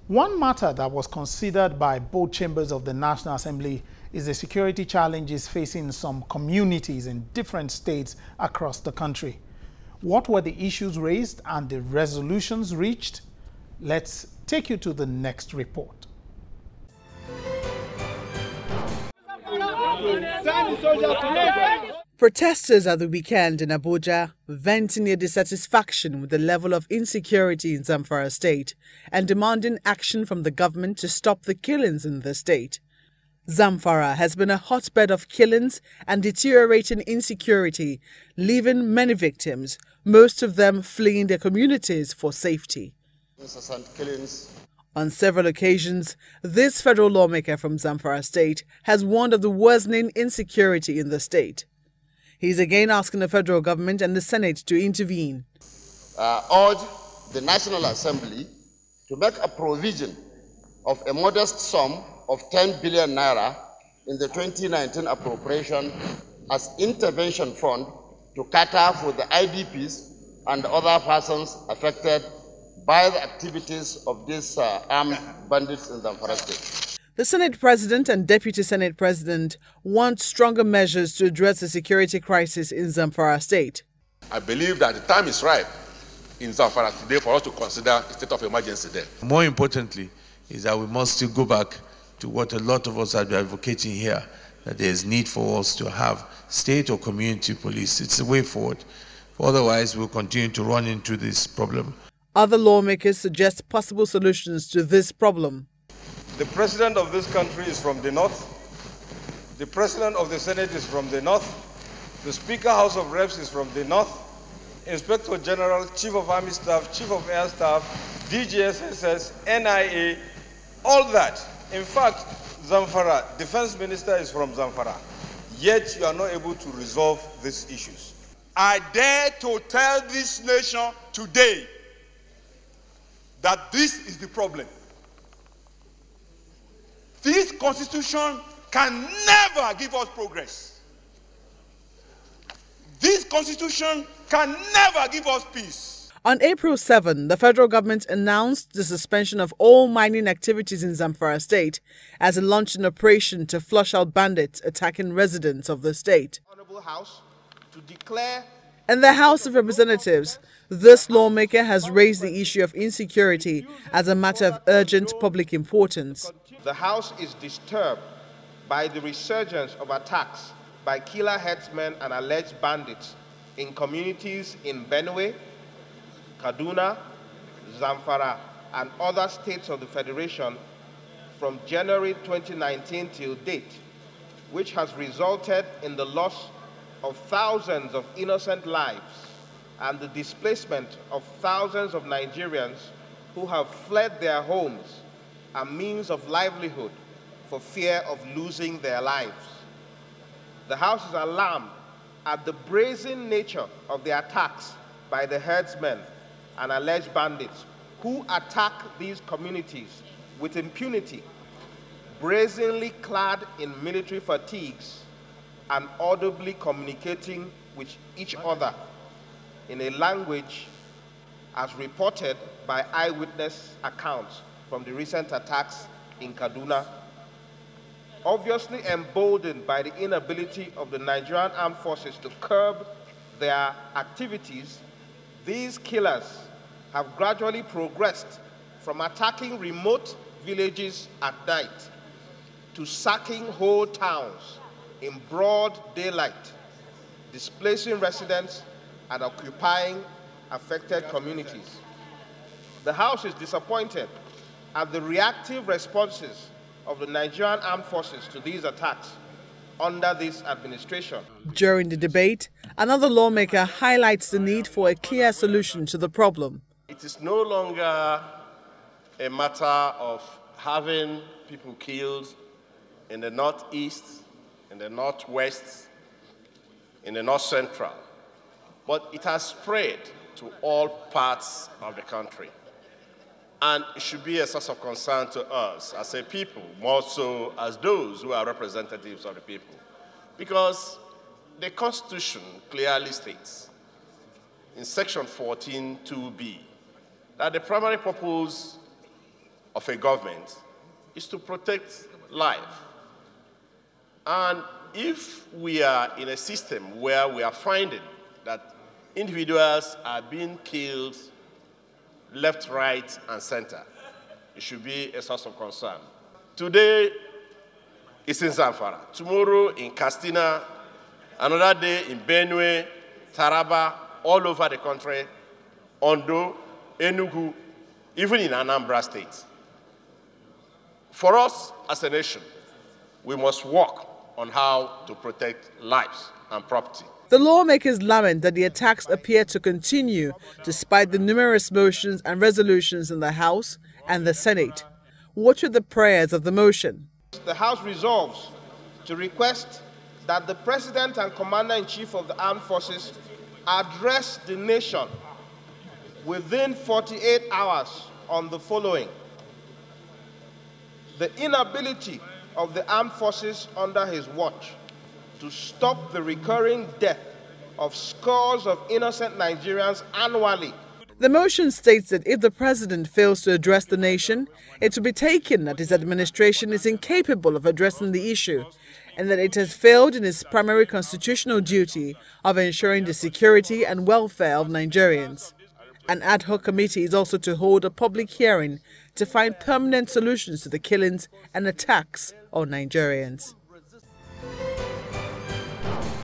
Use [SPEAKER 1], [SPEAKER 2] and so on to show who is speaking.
[SPEAKER 1] One matter that was considered by both chambers of the National Assembly is the security challenges facing some communities in different states across the country. What were the issues raised and the resolutions reached? Let's take you to the next report.
[SPEAKER 2] Protesters at the weekend in Abuja venting their dissatisfaction with the level of insecurity in Zamfara state and demanding action from the government to stop the killings in the state. Zamfara has been a hotbed of killings and deteriorating insecurity, leaving many victims, most of them fleeing their communities for safety. On several occasions, this federal lawmaker from Zamfara state has warned of the worsening insecurity in the state. He is again asking the federal government and the Senate to intervene.
[SPEAKER 3] Urge the National Assembly to make a provision of a modest sum of 10 billion naira in the 2019 appropriation as intervention fund to cater for the IDPs and other persons affected by the activities of these armed bandits in Zamfara state.
[SPEAKER 2] The Senate President and Deputy Senate President want stronger measures to address the security crisis in Zamfara state.
[SPEAKER 4] I believe that the time is ripe in Zamfara today for us to consider a state of emergency there.
[SPEAKER 5] More importantly is that we must still go back to what a lot of us are advocating here, that there is need for us to have state or community police. It's the way forward. Otherwise, we'll continue to run into this problem.
[SPEAKER 2] Other lawmakers suggest possible solutions to this problem.
[SPEAKER 6] The President of this country is from the north. The President of the Senate is from the north. The Speaker, House of Reps is from the north. Inspector General, Chief of Army Staff, Chief of Air Staff, DGSSS, NIA, all that. In fact, Zamfara, Defense Minister is from Zamfara. Yet you are not able to resolve these issues.
[SPEAKER 4] I dare to tell this nation today that this is the problem. This constitution can never give us progress. This constitution can never give us peace.
[SPEAKER 2] On April 7, the federal government announced the suspension of all mining activities in Zamfara state as it launched an operation to flush out bandits attacking residents of the state.
[SPEAKER 3] Honorable House, to declare
[SPEAKER 2] in the House of Representatives, this lawmaker has raised the issue of insecurity as a matter of urgent public importance.
[SPEAKER 7] The House is disturbed by the resurgence of attacks by killer headsmen and alleged bandits in communities in Benue, Kaduna, Zamfara, and other states of the Federation from January 2019 till date, which has resulted in the loss of thousands of innocent lives and the displacement of thousands of Nigerians who have fled their homes and means of livelihood for fear of losing their lives. The House is alarmed at the brazen nature of the attacks by the herdsmen and alleged bandits who attack these communities with impunity, brazenly clad in military fatigues and audibly communicating with each other in a language as reported by eyewitness accounts from the recent attacks in Kaduna. Obviously emboldened by the inability of the Nigerian armed forces to curb their activities, these killers have gradually progressed from attacking remote villages at night to sacking whole towns in broad daylight, displacing residents and occupying affected communities. The House is disappointed at the reactive responses of the Nigerian armed forces to these attacks under this administration.
[SPEAKER 2] During the debate, another lawmaker highlights the need for a clear solution to the problem.
[SPEAKER 8] It is no longer a matter of having people killed in the northeast, in the northwest, in the north central, but it has spread to all parts of the country. And it should be a source of concern to us as a people, more so as those who are representatives of the people. Because the Constitution clearly states in section 14(2)(b) that the primary purpose of a government is to protect life. And if we are in a system where we are finding that individuals are being killed left, right, and center, it should be a source of concern. Today, it's in Zamfara. Tomorrow in Katsina, another day in Benue, Taraba, all over the country, Ondo, Enugu, even in Anambra State. For us as a nation, we must work on how to protect lives and property.
[SPEAKER 2] The lawmakers lament that the attacks appear to continue despite the numerous motions and resolutions in the House and the Senate. What were the prayers of the motion?
[SPEAKER 7] The House resolves to request that the President and Commander-in-Chief of the Armed Forces address the nation within 48 hours on the following: the inability of the armed forces under his watch to stop the recurring death of scores of innocent Nigerians annually.
[SPEAKER 2] The motion states that if the president fails to address the nation, it will be taken that his administration is incapable of addressing the issue and that it has failed in its primary constitutional duty of ensuring the security and welfare of Nigerians. An ad hoc committee is also to hold a public hearing to find permanent solutions to the killings and attacks on Nigerians.